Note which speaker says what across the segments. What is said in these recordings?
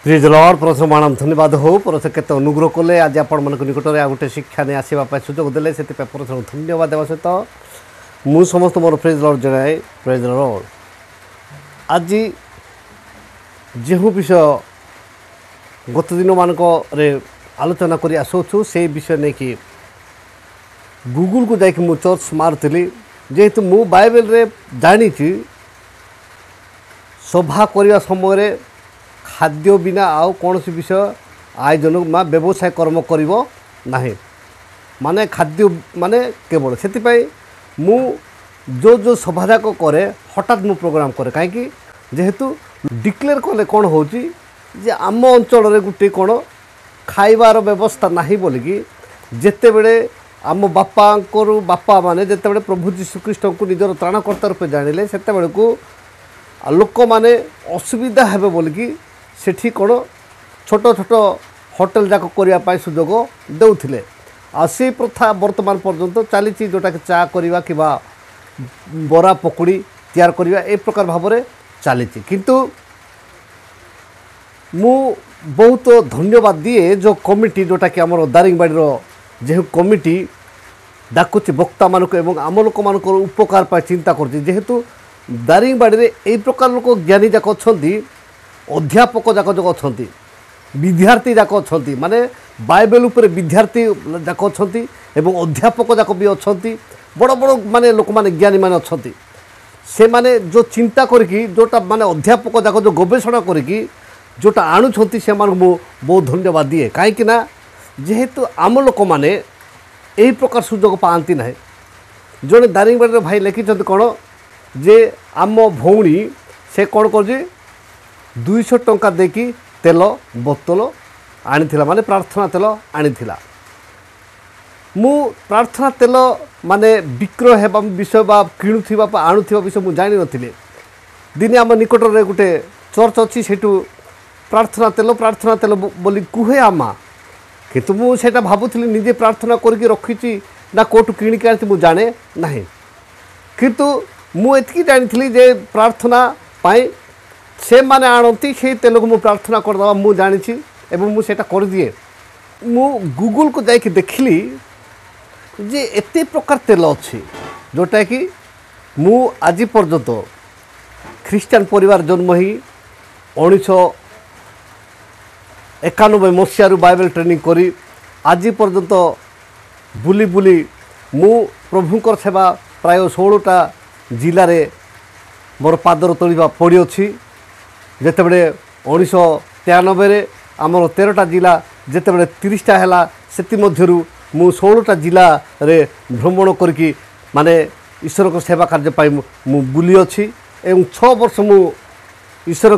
Speaker 1: प्रिज Lord प्रथम मानम धन्यवाद हो परसे केते अनुग्रह कले आज आपण मन निकट में गोटे शिक्षा नहीं आसवा सुजोग देले से धन्यवाद देवा सहित मु समस्त मोर प्रिज लॉर्ड जनाए प्रिज लॉर्ड आज जो विषय गत दिन मानक आलोचना कर आसुछु से विषय नहीं कि गूगल को जाकि मु सर्च मारुली जेहेतु मु बाइबल रे जानी सभा करने समय खाद्य बिना आउ कौन सी विषय आयोजन में व्यवसाय कर्म करिवो नाही माने खाद्य माने केवल से मु जो सभा जाक करे हठात मु प्रोग्राम करे कहीं जेहेतु डिक्लेयर कले कौन हो आम अंचल रे गुटे कौन खाइबार व्यवस्था नहीं बोलिकी जेते बेले आम बापा माने जेते बेले प्रभु जीशुख्रीष्ट को निजर त्राणकर्ता रूपे जानिले सेते बेले को लोक माने असुविधा हेबे बोलिकी सेठी कौन छोट छोट होटेल जाक करने सुजोग देउथिले आ से प्रथा वर्तमान पर्यंत चली जोटा कि चा करवा कि बरा पकुड़ी तैयार करवा ए प्रकार भाव में चली किंतु मु बहुत धन्यवाद दिए जो कमिटी जोटा कि आम दारिंगबाड़ी जो कमिटी डाकुची वक्ता मानक एवं आम लोक मान उपकार पर चिंता करेतु दारिंगबाड़ी में यही प्रकार लोक ज्ञानी जाक अच्छा अध्यापक जाक जो अच्छा विद्यार्थी जाक अच्छा माने बाइबल उपर विद्यार्थी जाक अच्छा एवं अध्यापक जाक भी अच्छा बड़ बड़ माने लोक माने ज्ञानी माने अच्छा से माने जो चिंता करके जोटा माने अध्यापक जाक जो गवेषणा करके जोटा आणुछंती से मान मु बहुत धन्यवाद दिए कहीं जेहेतु आम लोक माने यही प्रकार सुजोग पाती ना जड़े दारिंगबाड़ी भाई लिखिं कौन जे आम भौणी से कौन कर 200 टंका देकी तेल बोतल आनी माने प्रार्थना तेल आनी मु प्रार्थना तेल माने विक्रय हेबा विषय बा किणुथिबा आणुथिबा विषय मु जानि नथिले दिने आम निकट रे गुटे चर्च अछि सेटू प्रार्थना तेल बोली कुहे आमा किंतु मु सेटा भाबुथिली निजे प्रार्थना करके रखिछि ना कोटू किणिक आछि मु जाने नाही किंतु मु एतकी जानिथिली जे प्रार्थना पाई से माने आणती से तेल को मु प्रार्थना करदवा मु जानी एवं मुझे कर दिए मु गूगल को जाकि देखिली जे एते प्रकार तेल अच्छी जोटा कि मु आज पर्यंत ख्रीस्टान परिवार जन्म ही 1991 मसीह बाइबल ट्रेनिंग करी आज पर्यंत बुली बुली मु प्रभुंकर सेवा प्राय 16टा जिले में मोर पादर तोड़ा पड़ी अच्छी जिते बड़े 1993 आमर 13टा जिला जिते बड़े 30टा है से मु 16टा जिला रे भ्रमण करके माने ईश्वर को सेवा कार्य पाई मु बुली अच्छी एवं 6 वर्ष मु ईश्वर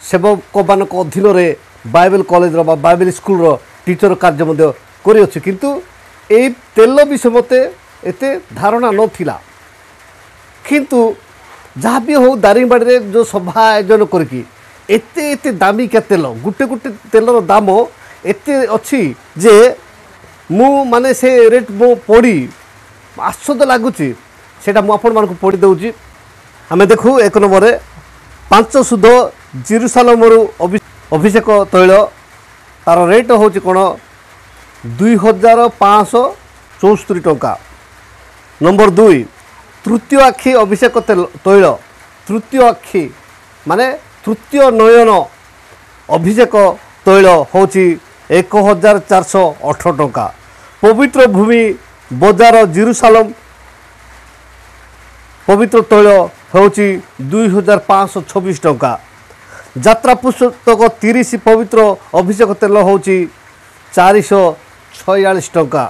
Speaker 1: सेवक मान अधीन रे बाइबल कॉलेज रो बाइबल स्कूल रो टीचर कार्य करी अच्छी किंतु ए तेल विषय मते एते धारणा नथिला किंतु जहाँ भी हो दारिंगबाड़ी जो सभा आयोजन करके एते एते दामिका तेल गुटे गुटे तेलर दाम एते अच्छी जे मु माने से रेट मो पड़ी आश्चर्य लगुच सेटा मु आपण मानक पढ़ी दउची आमे देखु एक नंबर 5 शुद्ध जेरूसालेमरु अभिषेक तैल तार रेट होची कोन 2574 टंका। नंबर 2 तृतीय आखि अभिषेक तैल तृतीय आखि माने तृतीय नयन अभिषेक तैल होची 1418 टंका। पवित्र भूमि बजार जेरूसालेम पवित्र तैल होची 2526 टंका। यात्रा पुस्तक 30 पवित्र अभिषेक तेल होची 446 टंका।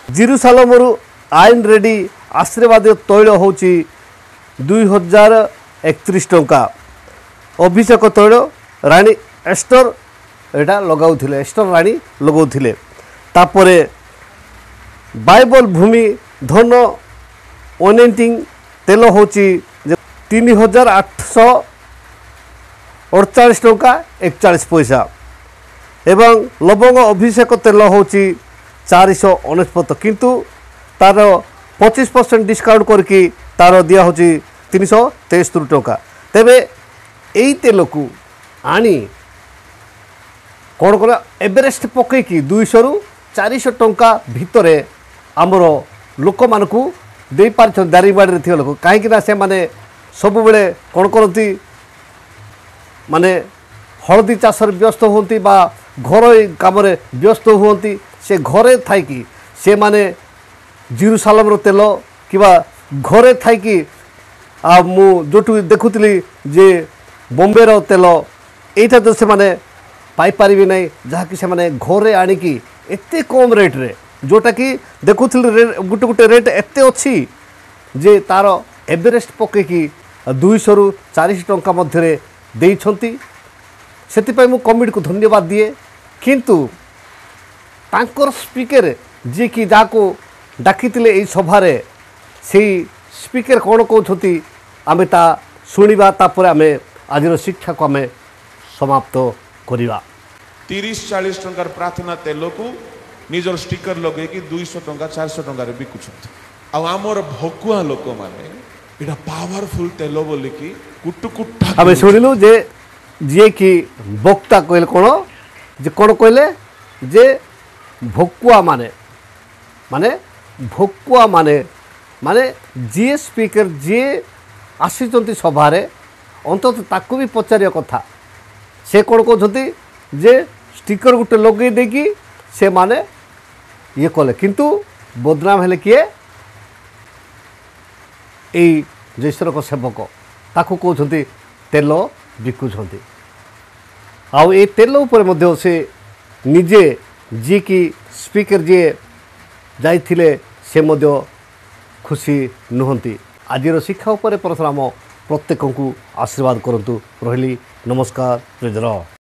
Speaker 1: जेरूसालेमरु आईन रेडी आशीर्वाद तैल होची 2031 टंका। अभिषेक तैल रानी एस्टर एटा लगाउथिले एस्टर रानी लगाउथिले तापरे बाइबल भूमि धन अनेंटिंग तेल होची 3848 टंका 41 पैसा एवं लवंग अभिषेक तेल होची 469 किंतु तार 25% डिस्काउंट करके तार दिया होची 373 टंका। तेबे यही तेल को आनी କ'ଣ କଲେ ଏଭରେଷ୍ଟ ପକାଇକି 200 ରୁ 400 ଟଙ୍କା ଭିତରେ ଆମର ଲୋକମାନଙ୍କୁ ଦେଇପାରିଛନ୍ତି ଦାରିଙ୍ଗବାଡ଼ିରେ ଥିବା ଲୋକ। କାହିଁକିନା ସେମାନେ ସବୁବେଳେ କ'ଣ କରନ୍ତି ମାନେ ହଳଦୀ ଚାଷରେ ବ୍ୟସ୍ତ ହୁଅନ୍ତି ବା ଘରୋଇ କାମରେ ବ୍ୟସ୍ତ ହୁଅନ୍ତି। ସେ ଘରେ ଥାଇକି ସେମାନେ ଜେରୁସାଲେମର ତେଲ କିମ୍ବା ଘରେ ଥାଇକି ମୁଁ ଯେଉଁଠୁ ଦେଖୁଥିଲି ଯେ ବମ୍ବେର ତେଲ ଏଇଟା ତ ସେମାନେ ପାଇପାରିବେ ନାହିଁ, ଯାହାକି ସେମାନେ ଘରେ ଆଣିକି ଏତେ କମ୍ ରେଟ୍ରେ, ଯେଉଁଟାକି ଦେଖୁଥିଲି ଗୋଟେ ଗୋଟେ ରେଟ୍ ଏତେ ଅଛି ଯେ ତା'ର ଏଭରେଷ୍ଟ ପକାଇକି 200 ରୁ 400 ଟଙ୍କା ମଧ୍ୟରେ ଦେଇଛନ୍ତି। ସେଥିପାଇଁ ମୁଁ କମିଟିକୁ ଧନ୍ୟବାଦ ଦିଏ। କିନ୍ତୁ ତାଙ୍କର ସ୍ପିକର ଯିଏକି ଯାହାକୁ ଡାକିଥିଲେ ଏହି ସଭାରେ, ସେଇ ସ୍ପିକର କ'ଣ କହୁଛନ୍ତି ଆମେ ତା ଶୁଣିବା, ତାପରେ ଆମେ ଆଜିର ଶିକ୍ଷାକୁ ଆମେ ସମାପ୍ତ କରିବା।
Speaker 2: 30-40 टंकार प्रार्थना तेल को निजर स्टिकर लगे 200 टंका 400 टंकार बिकुछंत। आमर भकुआ लोक माने एटा पावरफुल तेल बोली कि कुटुकुटा
Speaker 1: आमे सुनिलु जे जे कि वक्ता कहले कोन कहले जे भकुआ माने माने भकुआ माने माने जी स्पीकर जी आसीचंती सभारे अंतत ताकू भी पचारिया कथा। से कौन कहते जे स्टिकर गोटे लगे देकी से माने ये कले, किंतु बदनाम हेले किए यही जयश्वर सेवक ताकू कहते तेल बिकुंट। आउ ए तेल उपर मध्य से निजे जी की स्पीकर जी जाइथिले से मध्य खुशी नुहंती। आजिर शिक्षा उपर परशुराम प्रत्येक को आशीर्वाद करंतु। रहिली नमस्कार।